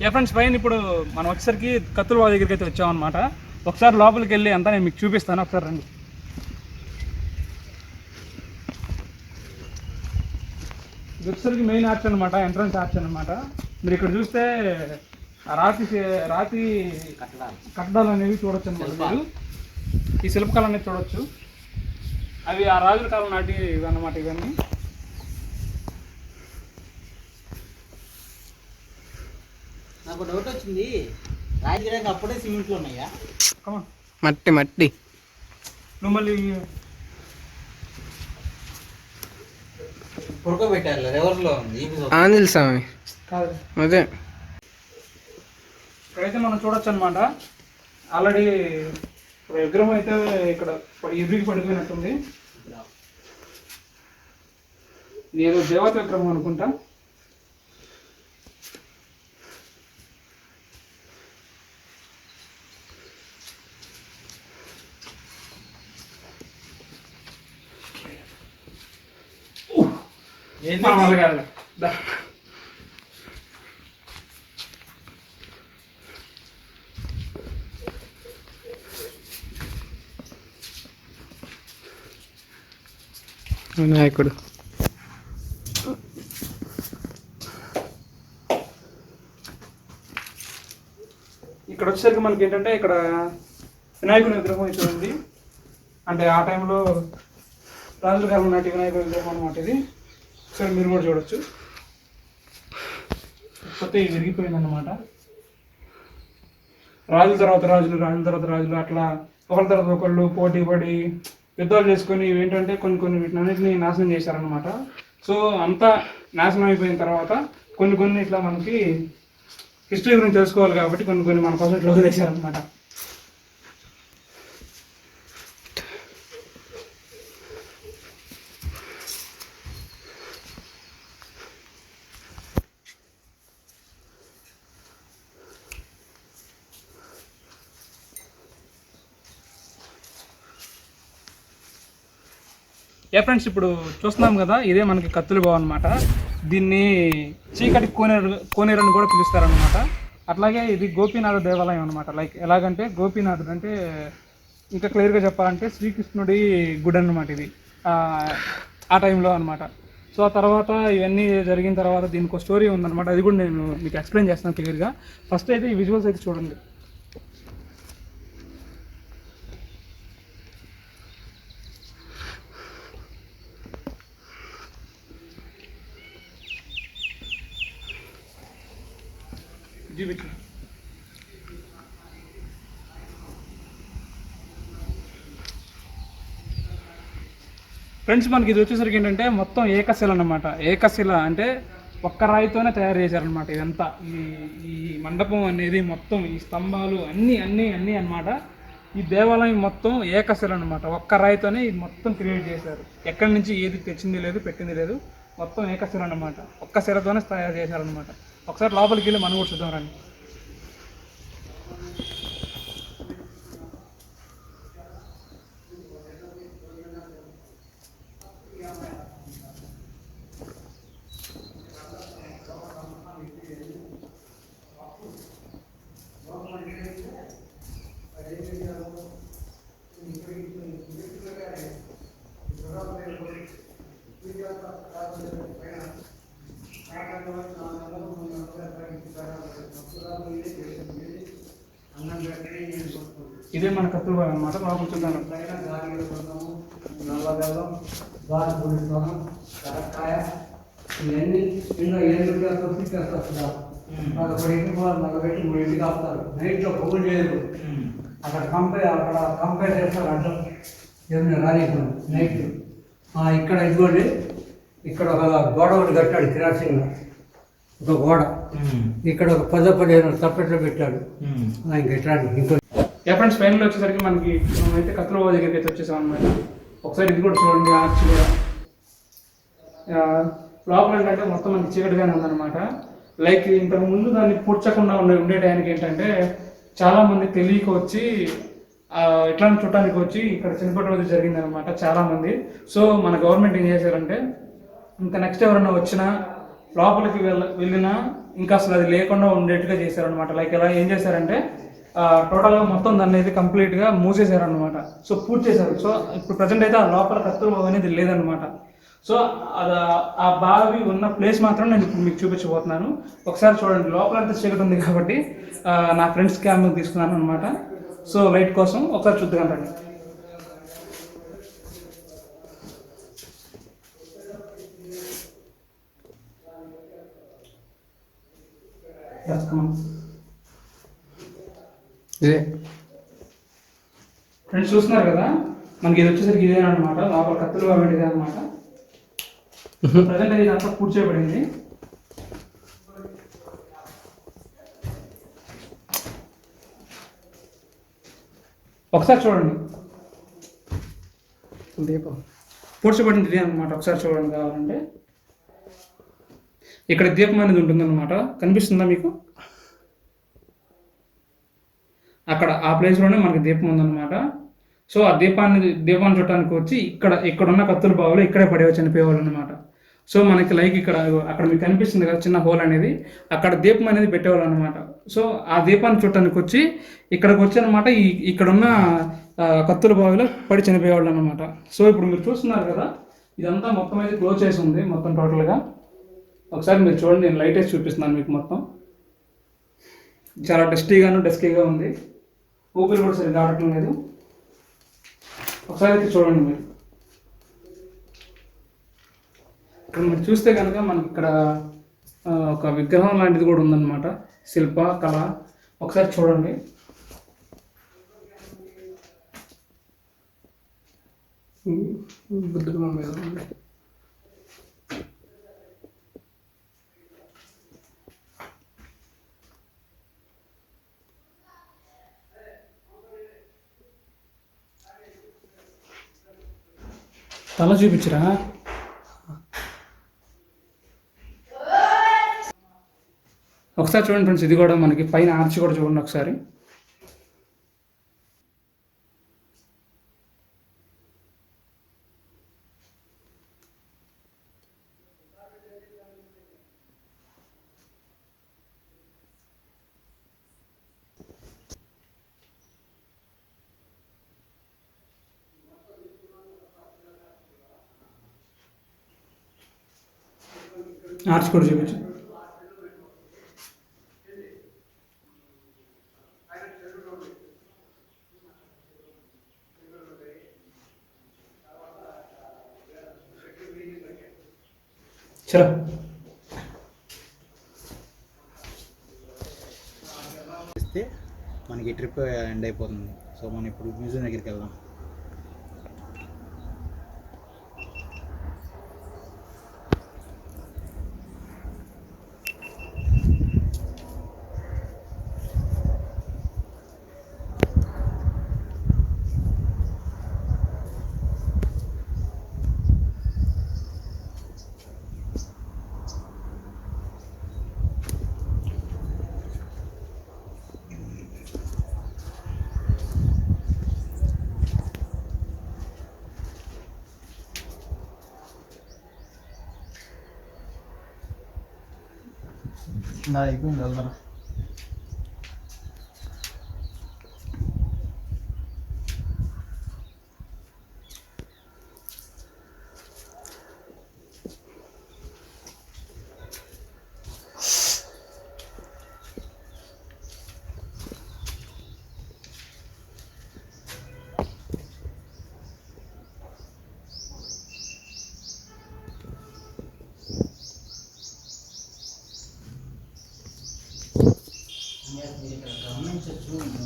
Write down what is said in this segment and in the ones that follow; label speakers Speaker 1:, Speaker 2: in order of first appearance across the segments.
Speaker 1: Friends పైన ఇప్పుడు మనం వచ్చేసరికి కత్తుల బావి దగ్గరికి అయితే వచ్చామన్నమాట. ఒకసారి లోపలికి వెళ్ళి అంతా నేను మీకు చూపిస్తాను, ఒకసారి రండి. ఇది వచ్చేసరికి మెయిన్ ఆర్చ్ అనమాట, ఎంట్రన్స్ ఆర్చ్ అనమాట. మీరు ఇక్కడ చూస్తే రాతి కట్టడాలు అనేవి చూడొచ్చు అనమాట. మీరు ఈ శిల్పకళ అనేది చూడొచ్చు. అవి ఆ రాజుల కాలం నాటి అన్నమాట ఇవన్నీ.
Speaker 2: నాకు డౌట్ వచ్చింది, రాజగిరికి అప్పుడే సిమెంట్లు ఉన్నాయా?
Speaker 3: మట్టి మట్టి
Speaker 1: నువ్వు మళ్ళీ
Speaker 2: పుడకబెట్టారు రివర్స్లో ఉంది
Speaker 3: ఆంజల్ స్వామి
Speaker 1: కాదు
Speaker 3: అదే.
Speaker 1: ఇక్కడైతే మనం చూడొచ్చు అనమాట. ఆల్రెడీ విగ్రహం అయితే ఇక్కడ ఎదురుకి పడిపోయినట్టుంది. ఇది ఏదో దేవత విగ్రహం అనుకుంటా.
Speaker 3: వినాయకుడు
Speaker 1: ఇక్కడ వచ్చేసరికి మనకి ఏంటంటే ఇక్కడ వినాయకుని విగ్రహం అయితే ఉంది. అంటే ఆ టైంలో రాజుల కాలం నాటి వినాయకుడి విగ్రహం అనమాట ఇది. సరే మీరు కూడా చూడొచ్చు. కొత్త ఇది విరిగిపోయిందన్నమాట. రాజుల తర్వాత రాజులు అట్లా ఒకరి తర్వాత ఒకళ్ళు పోటీ పడి యుద్ధాలు చేసుకొని ఏంటంటే కొన్ని వీటినన్నిటిని నాశనం చేశారనమాట. సో అంతా నాశనం అయిపోయిన తర్వాత కొన్ని ఇట్లా మనకి హిస్టరీ గురించి తెలుసుకోవాలి కాబట్టి కొన్ని మన కోసం ఇట్లా వదిలేశారనమాట. ఫ్రెండ్స్ ఇప్పుడు చూస్తున్నాం కదా, ఇదే మనకి కత్తుల బావి అనమాట. దీన్ని చీకటి కోనేరు అని కూడా పిలుస్తారనమాట. అట్లాగే ఇది గోపీనాథ దేవాలయం అనమాట. లైక్ ఎలాగంటే గోపీనాథుడు అంటే ఇంకా క్లియర్గా చెప్పాలంటే శ్రీకృష్ణుడి గుడి అనమాట ఇది ఆ టైంలో అనమాట. సో ఆ తర్వాత ఇవన్నీ జరిగిన తర్వాత దీనికి ఒక స్టోరీ ఉందన్నమాట. అది కూడా నేను మీకు ఎక్స్ప్లెయిన్ చేస్తాను క్లియర్గా. ఫస్ట్ అయితే ఈ విజువల్స్ అయితే చూడండి. ఫ్రెండ్స్ మనకి ఇది వచ్చేసరికి ఏంటంటే మొత్తం ఏకశిల అన్నమాట. ఏకశిల అంటే ఒక్క రాయితోనే తయారు చేశారనమాట ఇదంతా. ఈ మండపం అనేది మొత్తం ఈ స్తంభాలు అన్నీ అన్నమాట. ఈ దేవాలయం మొత్తం ఏకశిల అనమాట. ఒక్క రాయితోనే ఇది మొత్తం క్రియేట్ చేశారు. ఎక్కడి నుంచి ఏది తెచ్చింది లేదు, పెట్టింది లేదు, మొత్తం ఏకశిల అనమాట. ఒక్క శిలతోనే తయారు చేశారనమాట. ఒకసారి లోపలికి వెళ్ళి మనం కూడా చూద్దాం రండి. ఇదే మన కత్తుల బావి అనమాట. లోపల చూద్దాం.
Speaker 4: ఇవన్నీ ఇంకా 7 తీసుకొస్తారు. 40 3 ఆపుతారు. నైట్లో పొగులు చేయరు. అక్కడ కంపేర్ చేస్తారు. అంటే ఏమైనా రాలేదు నైట్. ఇక్కడ ఇదిగోండి, ఇక్కడ ఒక గోడ ఒకటి కట్టాడు కిరాసింగ్, ఒక గోడ. ఇక్కడ ఒక 10-15 సపరేట్లో పెట్టాడు. ఇంకా ఇట్లాంటి ఇంకో
Speaker 1: ఫ్రెండ్స్ ఫైనల్ వచ్చేసరికి మనకి మనమైతే కత్తుల బావి దగ్గరికి అయితే వచ్చేసాం అనమాట. ఒకసారి ఇది కూడా చూడండి, ఆర్చ్ కూడా. లోపల ఏంటంటే మొత్తం మనకి చీకటిగానే ఉందన్నమాట. లైక్ ఇంతకు ముందు దాన్ని పూడ్చకుండా ఉండే టైంకి ఏంటంటే చాలామంది తెలియక వచ్చి ఇట్లాంటి చుట్టానికి వచ్చి ఇక్కడ చనిపోవడం జరిగిందనమాట చాలామంది. సో మన గవర్నమెంట్ ఏం చేశారంటే ఇంకా నెక్స్ట్ ఎవరైనా వచ్చినా లోపలికి వెళ్ళినా ఇంకా అసలు అది లేకుండా ఉండేట్టుగా చేశారనమాట. లైక్ ఎలా ఏం చేశారంటే టోటల్గా మొత్తం దాన్ని అయితే కంప్లీట్గా మూసేశారనమాట. సో పూర్తి చేశారు. సో ఇప్పుడు ప్రజెంట్ అయితే ఆ లోపల కత్తుల బావి అనేది లేదనమాట. సో అది ఆ బావి ఉన్న ప్లేస్ మాత్రం నేను ఇప్పుడు మీకు చూపించబోతున్నాను. ఒకసారి చూడండి. లోపల అంతా చీకటి ఉంది కాబట్టి నా ఫ్రెండ్స్ క్యామ్ తీసుకున్నాను అనమాట. సో లైట్ కోసం ఒకసారి చూద్దాం రండి.
Speaker 3: ఇదే
Speaker 1: ఫ్రెండ్స్ చూస్తున్నారు కదా, మనకి ఇది వచ్చేసరికి ఇదే అనమాట. లోపల కత్తులు బావి ఇదే అనమాట. ప్రజెంట్ ఇది అంతా పూర్తి చేయబడింది. ఒకసారి చూడండి.
Speaker 3: దీపం
Speaker 1: పూడ్చబడింది ఇదే అనమాట. ఒకసారి చూడండి కావాలంటే. ఇక్కడ దీపం అనేది ఉంటుందన్నమాట. కనిపిస్తుందా మీకు? అక్కడ ఆ ప్లేస్లోనే మనకి దీపం ఉందన్నమాట. సో ఆ దీపాన్ని చుట్టానికి వచ్చి ఇక్కడున్న కత్తుల బావులు ఇక్కడే పడేవి చనిపోయేవాళ్ళు అనమాట. సో మనకి లైక్ అక్కడ మీకు కనిపిస్తుంది కదా చిన్న హోల్ అనేది, అక్కడ దీపం అనేది పెట్టేవాళ్ళు అనమాట. సో ఆ దీపాన్ని చుట్టానికి వచ్చి ఇక్కడికి వచ్చి అనమాట ఇక్కడున్న కత్తుల బావిలో పడి చనిపోయేవాళ్ళు అనమాట. సో ఇప్పుడు మీరు చూస్తున్నారు కదా, ఇదంతా మొత్తం అయితే క్లోజ్ చేసి ఉంది మొత్తం టోటల్గా. ఒకసారి మీరు చూడండి, నేను లైట్ వేసి చూపిస్తున్నాను మీకు. మొత్తం చాలా డస్కీగా ఉంది. ఊపిరి కూడా సరిగ్గా ఆడటం లేదు. ఒకసారి అయితే చూడండి మీరు. ఇక్కడ మీరు చూస్తే కనుక మనకి ఇక్కడ ఒక విగ్రహం లాంటిది కూడా ఉందన్నమాట. శిల్ప కళ. ఒకసారి చూడండి.
Speaker 3: బుద్ధుడు బొమ్మ ఏదో ఉంది.
Speaker 1: తల చూపించరా? ఒకసారి చూడండి ఫ్రెండ్స్, ఇది కూడా మనకి పైన ఆర్చ్ కూడా చూడండి ఒకసారి. ఆర్చ్ కూడా చూపించు. చలో
Speaker 2: ఇస్తే మనకి ట్రిప్ ఎండ్ అయిపోతుంది. సో మనం ఇప్పుడు మ్యూజియం దగ్గరికి వెళ్దాం. నా అయిపోయింది వెళ్దాం.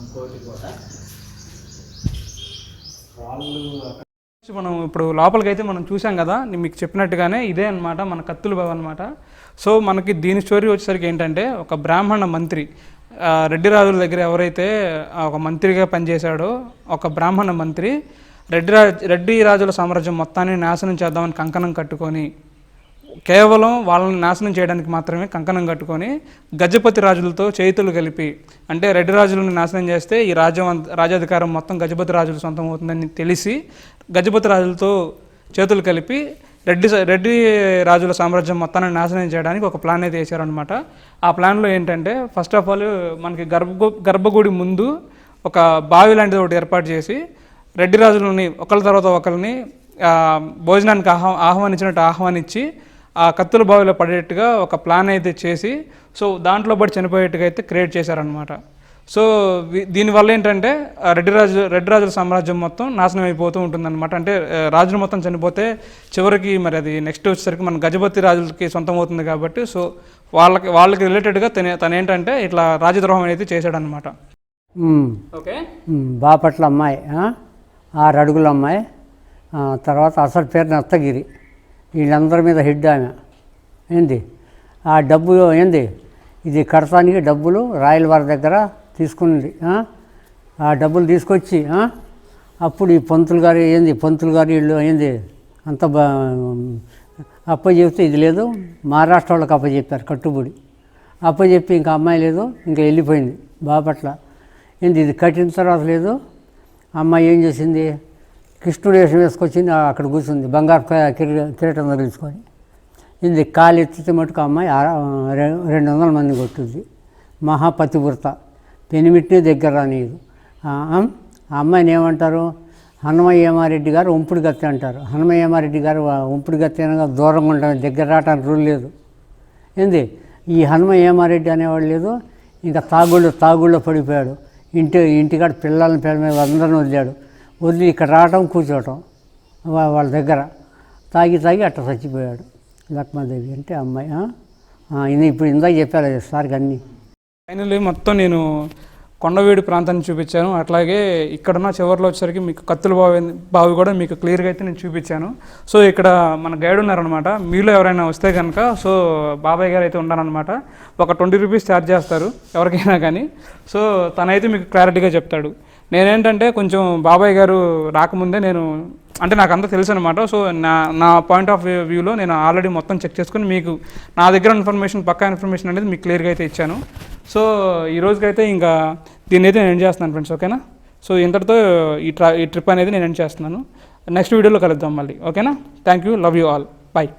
Speaker 2: ఇంకోటి కూడా
Speaker 1: మనం ఇప్పుడు లోపలికైతే మనం చూసాం కదా, నేను మీకు చెప్పినట్టుగానే ఇదే అనమాట మన కత్తుల బావి అనమాట. సో మనకి దీని స్టోరీ వచ్చేసరికి ఏంటంటే, ఒక బ్రాహ్మణ మంత్రి రెడ్డి రాజుల దగ్గర ఎవరైతే ఒక మంత్రిగా పనిచేశాడో, ఒక బ్రాహ్మణ మంత్రి రెడ్డి రాజుల సామ్రాజ్యం మొత్తాన్ని నాశనం చేద్దామని కంకణం కట్టుకొని, కేవలం వాళ్ళని నాశనం చేయడానికి మాత్రమే కంకణం కట్టుకొని గజపతి రాజులతో చేతులు కలిపి, అంటే రెడ్డి రాజులను నాశనం చేస్తే ఈ రాజ్యాధికారం మొత్తం గజపతి రాజుల సొంతం అవుతుందని తెలిసి గజపతి రాజులతో చేతులు కలిపి రెడ్డి రాజుల సామ్రాజ్యం మొత్తాన్ని నాశనం చేయడానికి ఒక ప్లాన్ అయితే వేశారనమాట. ఆ ప్లాన్లో ఏంటంటే ఫస్ట్ ఆఫ్ ఆల్ మనకి గర్భగుడి ముందు ఒక బావి లాంటిది ఒకటి ఏర్పాటు చేసి రెడ్డి రాజులని ఒకరి తర్వాత ఒకరిని భోజనానికి ఆహ్వానించినట్టు ఆహ్వానించి ఆ కత్తుల బావిలో పడేట్టుగా ఒక ప్లాన్ అయితే చేసి సో దాంట్లో పడి చనిపోయేట్టుగా అయితే క్రియేట్ చేశారనమాట. సో దీనివల్ల ఏంటంటే రెడ్డి రాజుల సామ్రాజ్యం మొత్తం నాశనం అయిపోతూ ఉంటుందన్నమాట. అంటే రాజులు మొత్తం చనిపోతే చివరికి మరి అది నెక్స్ట్ వచ్చేసరికి మన గజపతి రాజులకి సొంతం అవుతుంది కాబట్టి సో వాళ్ళకి రిలేటెడ్గా తను ఏంటంటే ఇట్లా రాజద్రోహం అనేది చేశాడనమాట. ఓకే,
Speaker 4: బాపట్ల అమ్మాయి, 6 అడుగుల అమ్మాయి, తర్వాత అసలు పేరు నత్తగిరి, వీళ్ళందరి మీద హెడ్ ఆమె. ఏంది ఆ డబ్బు ఏంది ఇది కడతానికి డబ్బులు రాయల వారి దగ్గర తీసుకున్నది. ఆ డబ్బులు తీసుకొచ్చి అప్పుడు ఈ పంతులు గారు వీళ్ళు ఏంది అంత అప్పచెప్తే ఇది లేదు, మహారాష్ట్ర వాళ్ళకి అప్పచెప్పారు కట్టుబడి. అప్పచెప్పి ఇంకా అమ్మాయి లేదు, ఇంకా వెళ్ళిపోయింది బాపట్ల. ఏంది ఇది కట్టిన తర్వాత లేదు, అమ్మాయి ఏం చేసింది, కృష్ణుడు వేషం వేసుకొచ్చింది, అక్కడ కూర్చుంది బంగారు కిరీటం తగిలించుకొని. ఇది కాలు ఎత్తితే మటుకు అమ్మాయి 200 మంది కొట్టుద్ది. మహాపతివ్రత, పెనిమిటిని దగ్గర రానియదు. ఆ అమ్మాయిని ఏమంటారు, హనుమయ్య ఏమారెడ్డి గారు ఉంపుడు గత్తె అంటారు. హనుమయ్య ఏమారెడ్డి గారు ఉంపుడు గత్తె అనగా దూరంగా ఉండడం, దగ్గర రావటానికి రూల్ లేదు. ఏంది ఈ హనుమయ్య ఏమారెడ్డి అనేవాడు లేదు. ఇంకా తాగుళ్ళో పడిపోయాడు. ఇంటికాడ పిల్లల్ని పిల్లల మీద అందరిని వదిలి ఇక్కడ రావటం కూర్చోవటం వాళ్ళ దగ్గర తాగి అట్లా చచ్చిపోయాడు. లక్ష్మాదేవి అంటే అమ్మాయి. ఇప్పుడు ఇందాక చెప్పారు సార్కి అన్నీ.
Speaker 1: ఫైనల్లీ మొత్తం నేను కొండవీడు ప్రాంతాన్ని చూపించాను. అట్లాగే ఇక్కడున్న చివరిలో వచ్చేసరికి మీకు కత్తుల బావి కూడా మీకు క్లియర్గా అయితే నేను చూపించాను. సో ఇక్కడ మన గైడ్ ఉన్నారనమాట. మీలో ఎవరైనా వస్తే కనుక సో బాబాయ్ గారు అయితే ఉన్నారనమాట. ఒక 20 రూపీస్ ఛార్జ్ చేస్తారు ఎవరికైనా కానీ. సో తనైతే మీకు క్లారిటీగా చెప్తాడు. నేనేంటంటే కొంచెం బాబాయ్ గారు రాకముందే అంటే నాకు అంతా తెలుసు అనమాట. సో నా పాయింట్ ఆఫ్ వ్యూలో నేను ఆల్రెడీ మొత్తం చెక్ చేసుకుని మీకు నా దగ్గర పక్కా ఇన్ఫర్మేషన్ అనేది మీకు క్లియర్గా అయితే ఇచ్చాను. సో ఈ రోజుకైతే ఇంకా దీన్ని అయితే నేను ఎండ్ చేస్తున్నాను ఫ్రెండ్స్, ఓకేనా. సో ఇంతటితో ఈ ట్రిప్ అనేది నేను ఎండ్ చేస్తున్నాను. నెక్స్ట్ వీడియోలో కలుద్దాం మళ్ళీ, ఓకేనా. Thank you, love you all, bye.